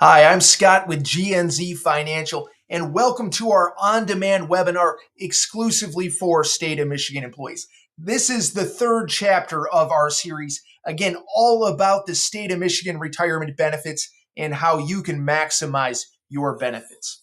Hi, I'm Scott with GNZ Financial, and welcome to our on-demand webinar exclusively for State of Michigan employees. This is the third chapter of our series, again, all about the State of Michigan retirement benefits and how you can maximize your benefits.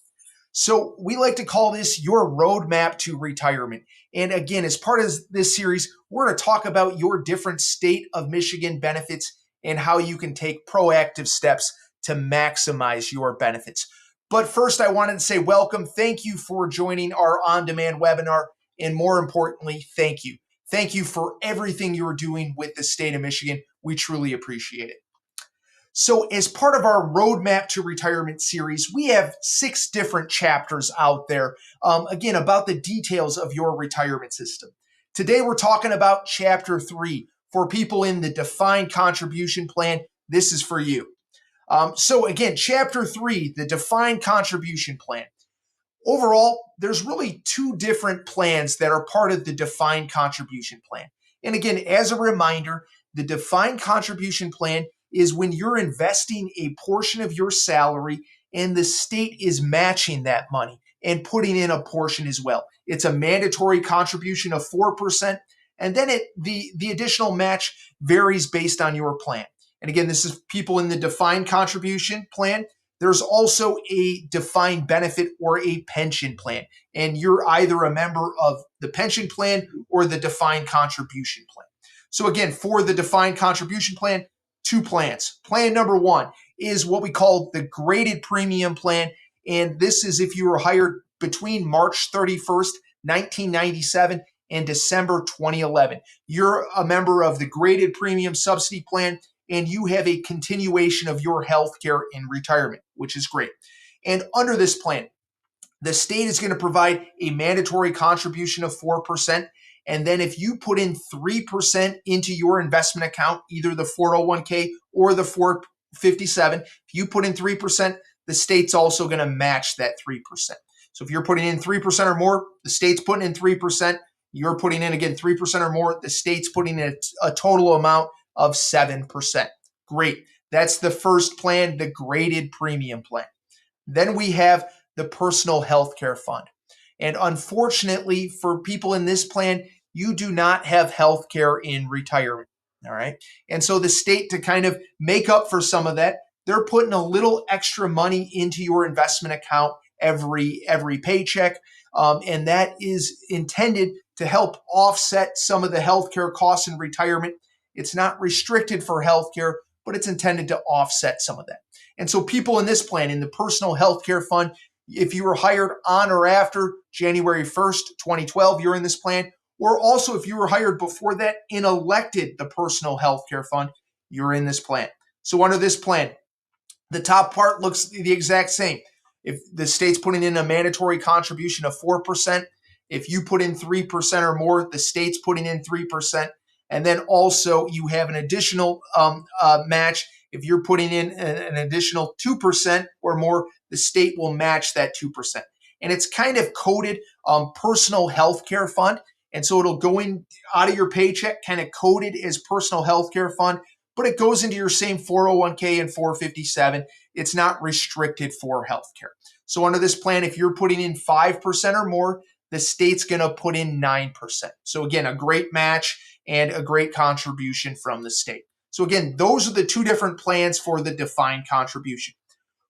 So we like to call this your roadmap to retirement. And again, as part of this series, we're going to talk about your different State of Michigan benefits and how you can take proactive steps to maximize your benefits. But first, I wanted to say welcome. Thank you for joining our on-demand webinar. And more importantly, thank you. Thank you for everything you're doing with the State of Michigan. We truly appreciate it. So as part of our Roadmap to Retirement series, we have 6 different chapters out there, again, about the details of your retirement system. Today, we're talking about Chapter 3. For people in the defined contribution plan, this is for you. So again, Chapter 3, the defined contribution plan. Overall, there's really 2 different plans that are part of the defined contribution plan. And again, as a reminder, the defined contribution plan is when you're investing a portion of your salary and the state is matching that money and putting in a portion as well. It's a mandatory contribution of 4%, and then the additional match varies based on your plan. And again, this is people in the defined contribution plan. There's also a defined benefit or a pension plan. And you're either a member of the pension plan or the defined contribution plan. So again, for the defined contribution plan, 2 plans. Plan number 1 is what we call the graded premium plan. And this is if you were hired between March 31st, 1997 and December 2011. You're a member of the graded premium subsidy plan, and you have a continuation of your health care in retirement, which is great. And under this plan, the state is going to provide a mandatory contribution of 4%. And then if you put in 3% into your investment account, either the 401k or the 457, if you put in 3%, the state's also going to match that 3%. So if you're putting in 3% or more, the state's putting in 3%. You're putting in, again, 3% or more, the state's putting in a total amount of 7%. Great. That's the first plan, the graded premium plan. Then we have the personal health care fund. And unfortunately, for people in this plan, you do not have health care in retirement. All right. And so the state, to kind of make up for some of that, they're putting a little extra money into your investment account every paycheck. And that is intended to help offset some of the healthcare costs in retirement. It's not restricted for healthcare, but it's intended to offset some of that. And so people in this plan, in the personal healthcare fund, if you were hired on or after January 1st, 2012, you're in this plan. Or also if you were hired before that and elected the personal healthcare fund, you're in this plan. So under this plan, the top part looks the exact same. If the state's putting in a mandatory contribution of 4%, if you put in 3% or more, the state's putting in 3%. And then also you have an additional match. If you're putting in an additional 2% or more, the state will match that 2%. And it's kind of coded personal health care fund. And so it'll go in out of your paycheck, kind of coded as personal health care fund, but it goes into your same 401k and 457. It's not restricted for health care. So under this plan, if you're putting in 5% or more, the state's going to put in 9%. So again, a great match and a great contribution from the state. So again, those are the 2 different plans for the defined contribution.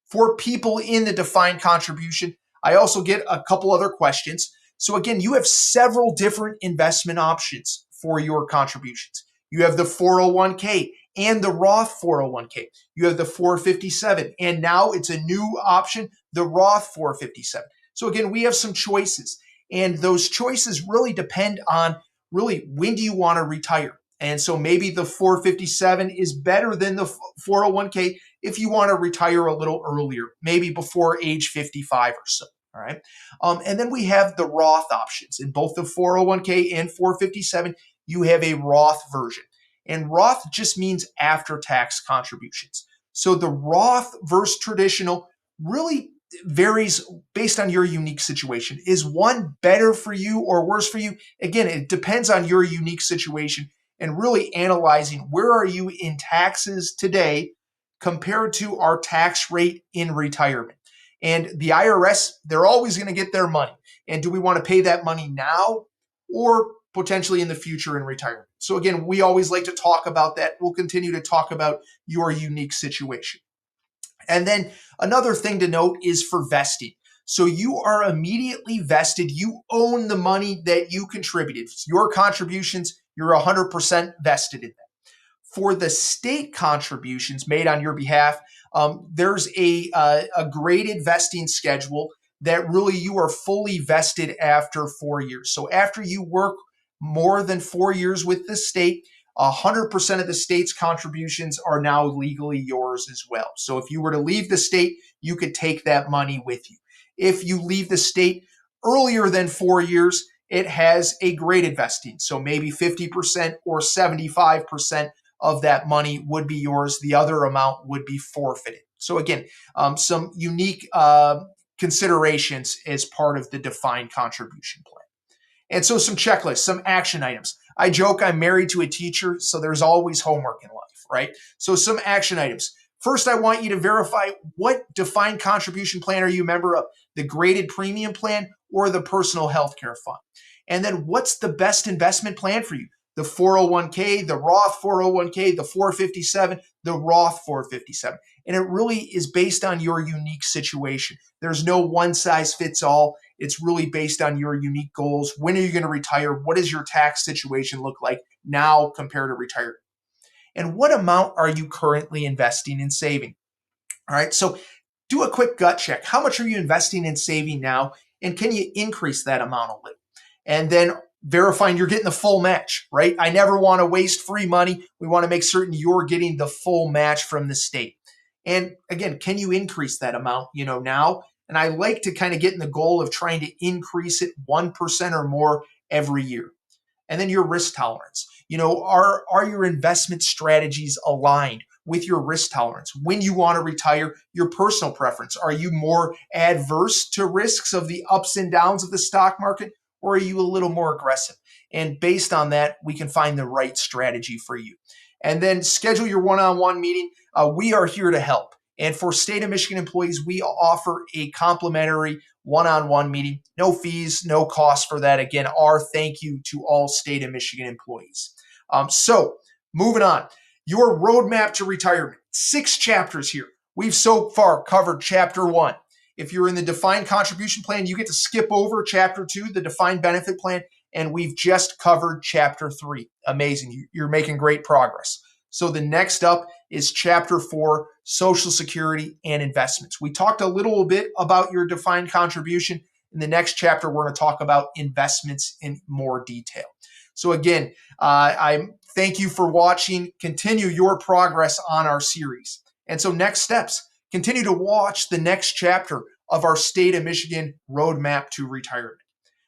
For people in the defined contribution, I also get a couple other questions. So again, you have several different investment options for your contributions. You have the 401k and the Roth 401k. You have the 457, and now it's a new option, the Roth 457. So again, we have some choices, and those choices really depend on really when do you want to retire. And so maybe the 457 is better than the 401k if you want to retire a little earlier, maybe before age 55 or so. All right. And then we have the Roth options. In both the 401k and 457, you have a Roth version. And Roth just means after-tax contributions. So the Roth versus traditional really varies based on your unique situation. Is one better for you or worse for you? Again, it depends on your unique situation and really analyzing where are you in taxes today compared to our tax rate in retirement. And the IRS, they're always going to get their money. And do we want to pay that money now or potentially in the future in retirement? So again, we always like to talk about that. We'll continue to talk about your unique situation. And then another thing to note is for vesting. So you are immediately vested. You own the money that you contributed. It's your contributions, you're 100% vested in them. For the state contributions made on your behalf, there's a graded vesting schedule that really you are fully vested after 4 years. So after you work more than 4 years with the state, 100% of the state's contributions are now legally yours as well. So if you were to leave the state, you could take that money with you. If you leave the state earlier than 4 years, it has a graded vesting. So maybe 50% or 75% of that money would be yours. The other amount would be forfeited. So again, some unique considerations as part of the defined contribution plan. And so some checklists, some action items. I joke I'm married to a teacher, so there's always homework in life, right? So some action items. First, I want you to verify what defined contribution plan are you a member of, the graded premium plan or the personal healthcare fund? And then what's the best investment plan for you? The 401k, the Roth 401k, the 457, the Roth 457. And it really is based on your unique situation. There's no one size fits all. It's really based on your unique goals. When are you going to retire? What does your tax situation look like now compared to retirement? And what amount are you currently investing in saving? All right, so do a quick gut check. How much are you investing in saving now? And can you increase that amount a little? And then verifying you're getting the full match, right? I never want to waste free money. We want to make certain you're getting the full match from the state. And again, can you increase that amount, now? And I like to kind of get in the goal of trying to increase it 1% or more every year. And then your risk tolerance. Are your investment strategies aligned with your risk tolerance? When you want to retire, your personal preference. Are you more adverse to risks of the ups and downs of the stock market, or are you a little more aggressive? And based on that, we can find the right strategy for you. And then schedule your one-on-one meeting. We are here to help. And for State of Michigan employees, we offer a complimentary one-on-one meeting. No fees, no cost for that. Again, our thank you to all State of Michigan employees. So moving on, your roadmap to retirement. 6 chapters here. We've so far covered chapter 1. If you're in the defined contribution plan, you get to skip over chapter 2, the defined benefit plan, and we've just covered chapter 3. Amazing. You're making great progress. So the next up is chapter 4, Social Security and investments. We talked a little bit about your defined contribution. In the next chapter, we're going to talk about investments in more detail. So again, I thank you for watching. Continue your progress on our series. And so next steps, continue to watch the next chapter of our State of Michigan Roadmap to Retirement.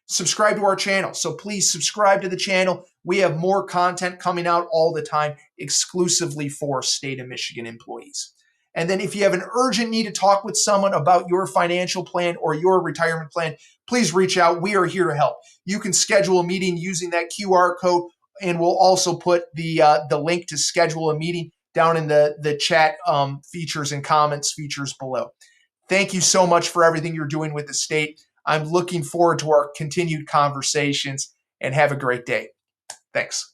Subscribe to our channel. So please subscribe to the channel. We have more content coming out all the time exclusively for State of Michigan employees. And then if you have an urgent need to talk with someone about your financial plan or your retirement plan, please reach out. We are here to help. You can schedule a meeting using that QR code, and we'll also put the link to schedule a meeting down in the chat features and comments features below. Thank you so much for everything you're doing with the state. I'm looking forward to our continued conversations, and have a great day. Thanks.